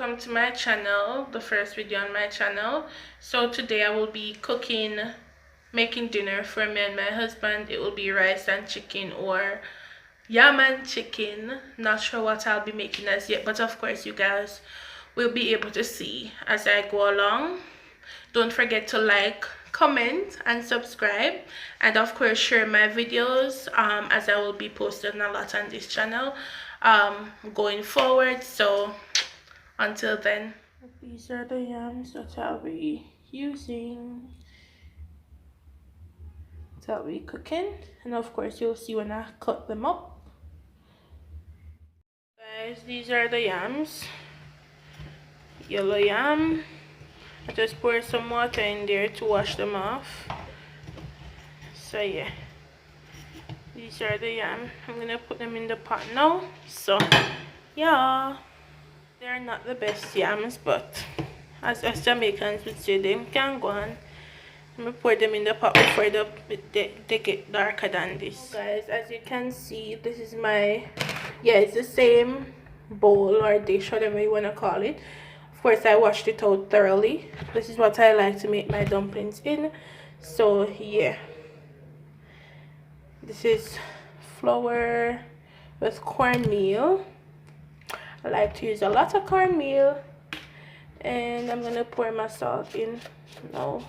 welcome to my channel, the first video on my channel. So today I will be making dinner for me and my husband. It will be rice and chicken or yam and chicken. Not sure what I'll be making as yet, but of course you guys will be able to see as I go along. Don't forget to like, comment and subscribe, and of course share my videos as I will be posting a lot on this channel going forward. So until then, these are the yams that I'll be using, that I'll be cooking, and of course you'll see when I cut them up. Guys, these are the yams. Yellow yam. I just poured some water in there to wash them off. So yeah, these are the yam. I'm gonna put them in the pot now. So yeah, they're not the best yams, but as us Jamaicans would say, them can go on. I'm gonna pour them in the pot before they get darker than this. Guys, as you can see, this is my, yeah, it's the same bowl or dish, whatever you want to call it. Of course I washed it out thoroughly. This is what I like to make my dumplings in. So yeah, this is flour with cornmeal. I like to use a lot of cornmeal, and I'm gonna pour my salt in now.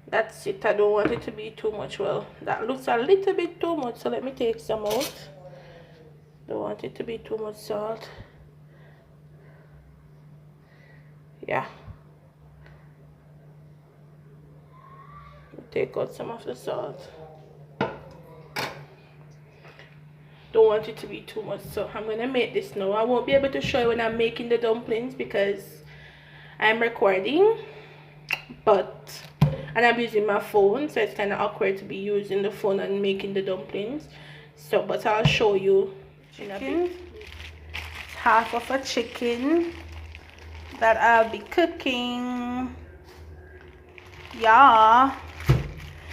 That's it. I don't want it to be too much. Well, that looks a little bit too much, so let me take some out. Don't want it to be too much salt. Yeah, take out some of the salt. Don't want it to be too much, so I'm gonna make this now. I won't be able to show you when I'm making the dumplings because I'm recording, and I'm using my phone, so it's kind of awkward to be using the phone and making the dumplings. So but I'll show you in a bit. Half of a chicken that I'll be cooking. Yeah,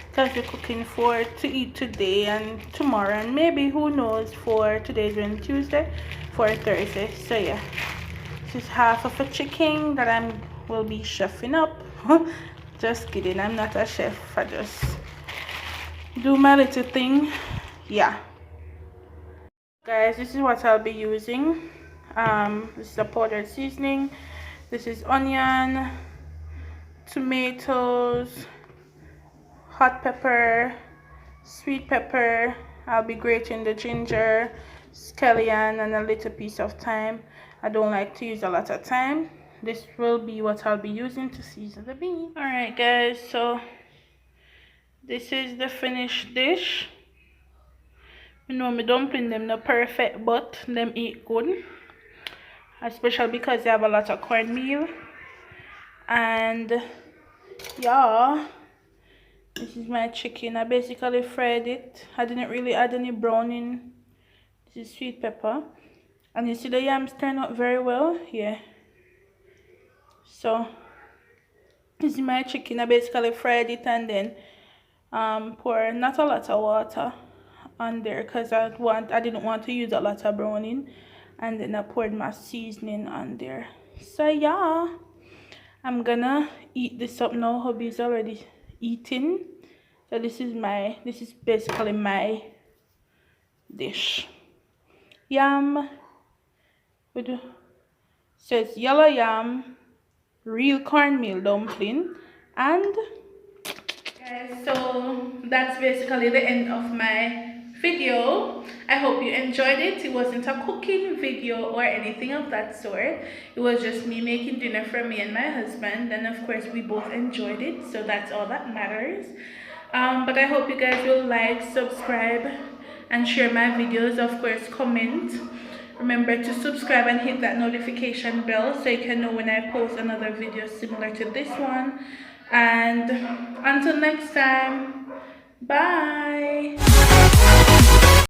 because we're cooking to eat today and tomorrow, and maybe, who knows, for today's Tuesday, for Thursday. So yeah, this is half of a chicken that will be chefing up. Just kidding, I'm not a chef. I just do my little thing. Yeah, guys, this is what I'll be using. This is a powdered seasoning. This is onion, tomatoes, hot pepper, sweet pepper. I'll be grating the ginger, scallion, and a little piece of thyme. I don't like to use a lot of thyme. This will be what I'll be using to season the beans. Alright guys, so this is the finished dish. You know, my dumpling them not perfect, but them eat good, especially because they have a lot of cornmeal. And yeah, this is my chicken. I basically fried it. I didn't really add any browning. This is sweet pepper, and you see the yams turn out very well. Yeah, so this is my chicken. I basically fried it and then pour not a lot of water on there because I didn't want to use a lot of browning, and then I poured my seasoning on there. So yeah, I'm gonna eat this up now. Hubby's already eating, so this is basically my dish. Yam with, says yellow yam, real cornmeal dumpling, and so that's basically the end of my video. I hope you enjoyed it. It wasn't a cooking video or anything of that sort. It was just me making dinner for me and my husband, and of course we both enjoyed it, so that's all that matters. But I hope you guys will like, subscribe and share my videos. Of course, comment. Remember to subscribe and hit that notification bell so you can know when I post another video similar to this one. And until next time, bye.